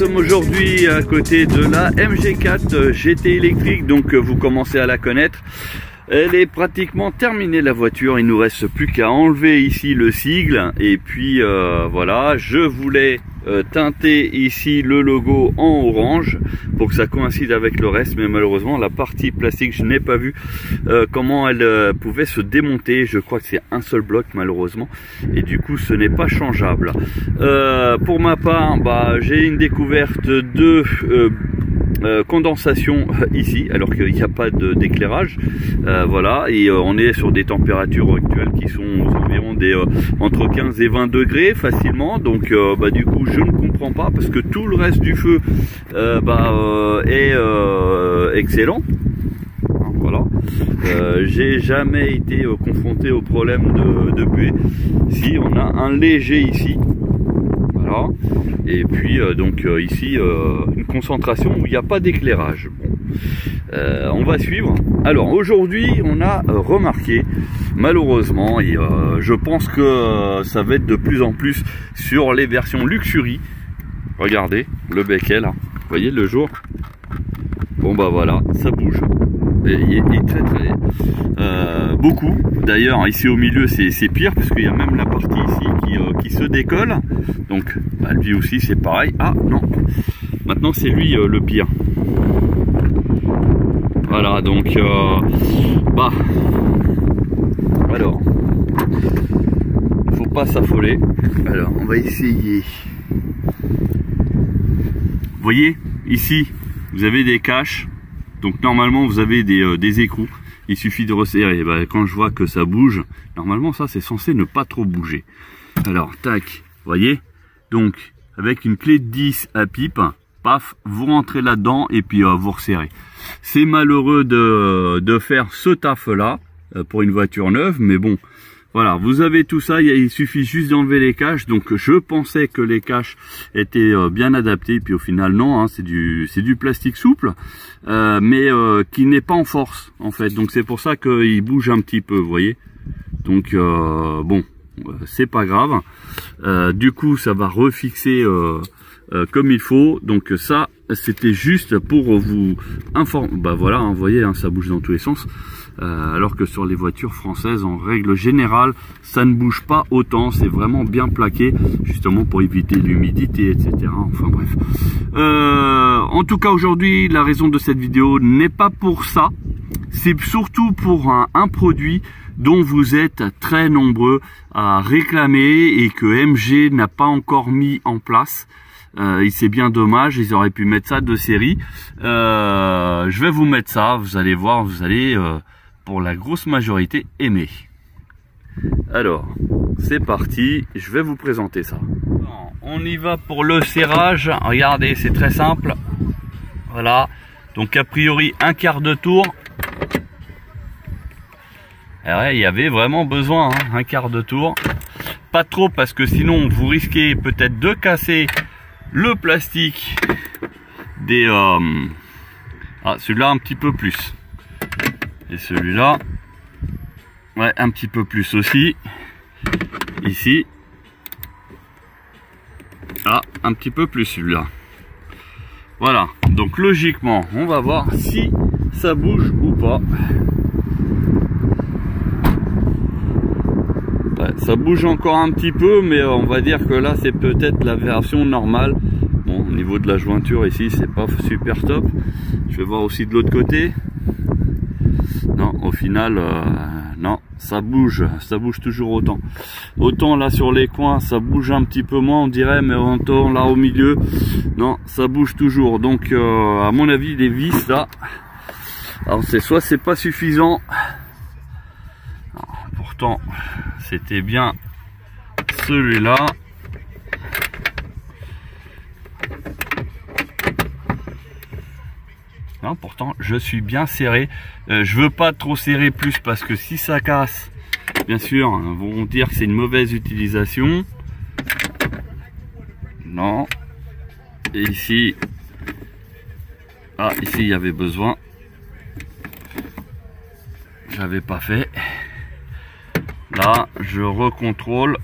sommes aujourd'hui à côté de la MG4 GT électrique, donc vous commencez à la connaître. Elle est pratiquement terminée la voiture, il nous reste plus qu'à enlever ici le sigle et puis voilà, je voulais teinter ici le logo en orange pour que ça coïncide avec le reste, mais malheureusement la partie plastique je n'ai pas vu comment elle pouvait se démonter. Je crois que c'est un seul bloc malheureusement et du coup ce n'est pas changeable. Pour ma part, j'ai une découverte de condensation ici alors qu'il n'y a pas d'éclairage, voilà, et on est sur des températures actuelles qui sont environ entre 15 et 20 degrés facilement, donc du coup je ne comprends pas parce que tout le reste du feu est excellent. Voilà, j'ai jamais été confronté au problème de buée. Si on a un léger ici, voilà, et puis ici une concentration où il n'y a pas d'éclairage. Bon, on va suivre. Alors aujourd'hui on a remarqué malheureusement, et je pense que ça va être de plus en plus sur les versions Luxury. Regardez le becquet là, vous voyez le jour. Bon voilà, ça bouge. Et il est très beaucoup. D'ailleurs ici au milieu c'est pire parce qu'il y a même la partie ici qui se décolle. Donc lui aussi c'est pareil. Ah non, maintenant c'est lui le pire. Voilà, donc alors faut pas s'affoler. Alors on va essayer. Vous voyez ici vous avez des caches. Donc normalement vous avez des écrous, il suffit de resserrer. Quand je vois que ça bouge, normalement ça c'est censé ne pas trop bouger. Alors tac, voyez, donc avec une clé de 10 à pipe, paf, vous rentrez là-dedans et puis vous resserrez. C'est malheureux de faire ce taf là pour une voiture neuve, mais bon, voilà, vous avez tout ça, il suffit juste d'enlever les caches. Donc je pensais que les caches étaient bien adaptées, puis au final non, hein, c'est du plastique souple, mais qui n'est pas en force en fait. Donc c'est pour ça qu'il bouge un petit peu, vous voyez. Donc bon, c'est pas grave. Du coup ça va refixer comme il faut. Donc ça c'était juste pour vous informer. Voilà, hein, vous voyez, hein, ça bouge dans tous les sens. Alors que sur les voitures françaises en règle générale ça ne bouge pas autant, c'est vraiment bien plaqué justement pour éviter l'humidité, etc. Enfin bref, en tout cas aujourd'hui la raison de cette vidéo n'est pas pour ça, c'est surtout pour un produit dont vous êtes très nombreux à réclamer et que MG n'a pas encore mis en place. C'est bien dommage, ils auraient pu mettre ça de série. Je vais vous mettre ça, vous allez voir, vous allez pour la grosse majorité aimer. Alors c'est parti, je vais vous présenter ça. On y va pour le serrage. Regardez, c'est très simple. Voilà, donc a priori un quart de tour. Et ouais, il y avait vraiment besoin, hein, un quart de tour. Pas trop parce que sinon vous risquez peut-être de casser le plastique des celui-là un petit peu plus, et celui-là ouais un petit peu plus aussi, ici un petit peu plus celui-là. Voilà, donc logiquement on va voir si ça bouge ou pas. Ça bouge encore un petit peu, mais on va dire que là c'est peut-être la version normale. Bon, au niveau de la jointure ici c'est pas super top. Je vais voir aussi de l'autre côté. Non, au final non, ça bouge toujours autant. Autant là sur les coins ça bouge un petit peu moins on dirait, mais autant là au milieu non, ça bouge toujours. Donc à mon avis les vis là, alors c'est soit c'est pas suffisant. Non, pourtant c'était bien celui-là. Non, pourtant je suis bien serré. Je veux pas trop serrer plus parce que si ça casse, bien sûr, ils vont dire que c'est une mauvaise utilisation. Non. Et ici, ici il y avait besoin. J'avais pas fait. Là, je recontrôle.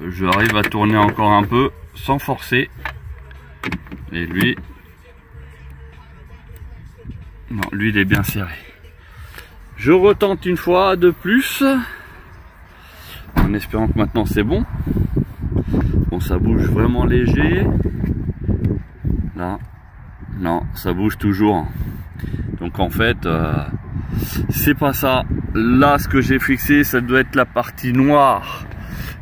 j'arrive à tourner encore un peu sans forcer. Et lui, non, lui il est bien serré. Je retente une fois de plus, en espérant que maintenant c'est bon. Bon, ça bouge vraiment léger. Là, non, ça bouge toujours. Donc en fait, c'est pas ça. Là, ce que j'ai fixé, ça doit être la partie noire.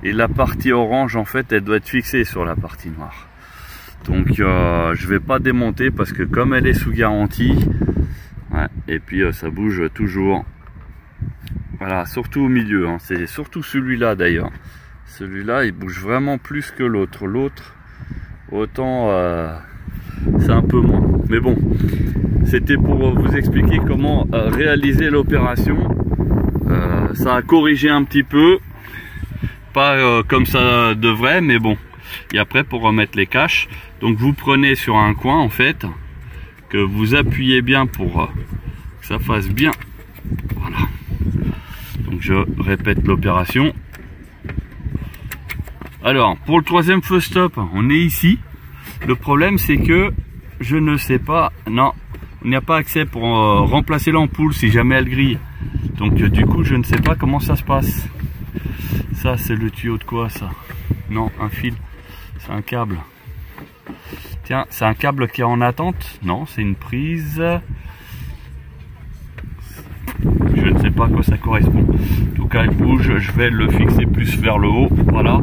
Et la partie orange, en fait, elle doit être fixée sur la partie noire. Donc je vais pas démonter parce que comme elle est sous garantie, ouais, et puis ça bouge toujours. Voilà, surtout au milieu, hein. C'est surtout celui-là d'ailleurs. Celui-là, il bouge vraiment plus que l'autre. L'autre, autant c'est un peu moins. Mais bon, c'était pour vous expliquer comment réaliser l'opération. Ça a corrigé un petit peu, pas comme ça devrait, mais bon. Et après, pour remettre les caches, donc vous prenez sur un coin en fait, que vous appuyez bien pour que ça fasse bien. Voilà. Donc je répète l'opération. Alors pour le troisième feu stop, on est ici. Le problème c'est que je ne sais pas, non, il n'y a pas accès pour remplacer l'ampoule si jamais elle grille. Donc du coup je ne sais pas comment ça se passe. Ça c'est le tuyau de quoi ça? Non, un fil, c'est un câble. Tiens, c'est un câble qui est en attente? Non, c'est une prise. Je ne sais pas à quoi ça correspond. En tout cas, il bouge. Je vais le fixer plus vers le haut. Voilà.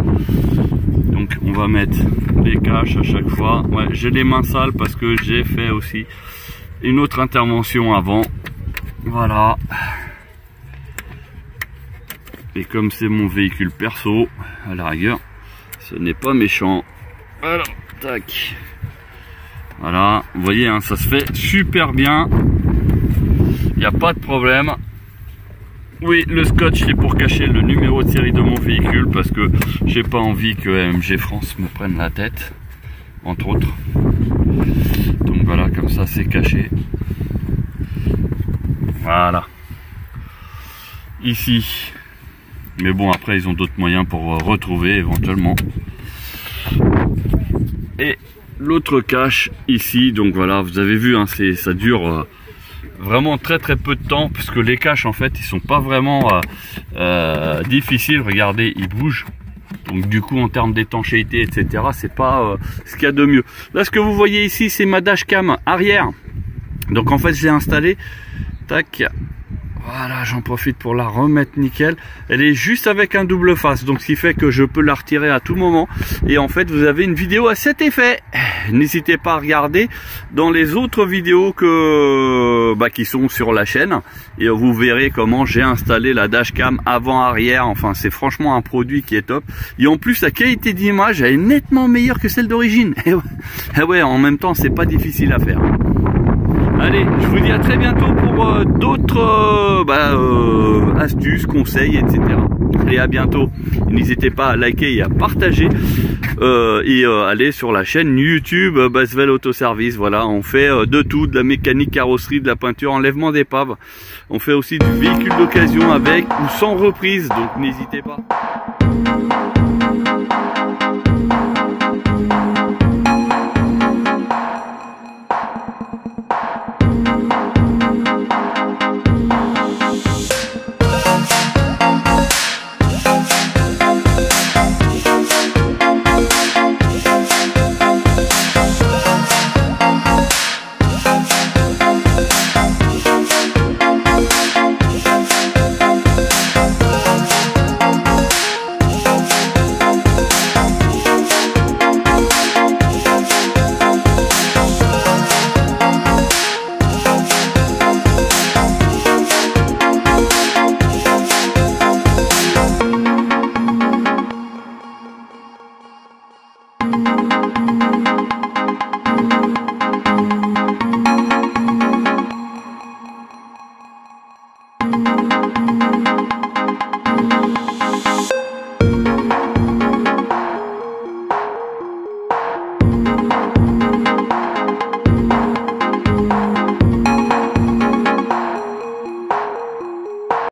Donc, on va mettre les caches à chaque fois. Ouais, j'ai les mains sales parce que j'ai fait aussi une autre intervention avant. Voilà. Et comme c'est mon véhicule perso, à la rigueur, ce n'est pas méchant. Alors, tac. Voilà. Vous voyez, hein, ça se fait super bien. Il n'y a pas de problème. Oui, le scotch c'est pour cacher le numéro de série de mon véhicule parce que j'ai pas envie que AMG France me prenne la tête, entre autres. Donc voilà, comme ça c'est caché. Voilà. Ici. Mais bon, après ils ont d'autres moyens pour retrouver éventuellement. Et l'autre cache ici, donc voilà, vous avez vu, hein, ça dure vraiment très peu de temps parce que les caches en fait ils sont pas vraiment difficiles. Regardez, ils bougent, donc du coup en termes d'étanchéité etc, c'est pas ce qu'il y a de mieux. Là ce que vous voyez ici c'est ma dashcam arrière, donc en fait j'ai installé, tac, voilà, j'en profite pour la remettre nickel. Elle est juste avec un double face, donc ce qui fait que je peux la retirer à tout moment. Et en fait vous avez une vidéo à cet effet. N'hésitez pas à regarder dans les autres vidéos qui sont sur la chaîne. Et vous verrez comment j'ai installé la dashcam avant-arrière. Enfin c'est franchement un produit qui est top. Et en plus la qualité d'image elle est nettement meilleure que celle d'origine. Et ouais, en même temps c'est pas difficile à faire. Allez, je vous dis à très bientôt pour d'autres astuces, conseils, etc. Allez, à bientôt. N'hésitez pas à liker et à partager et aller sur la chaîne YouTube Basvel Autoservice. Voilà, on fait de tout, de la mécanique, carrosserie, de la peinture, enlèvement d'épave. On fait aussi du véhicule d'occasion avec ou sans reprise, donc n'hésitez pas.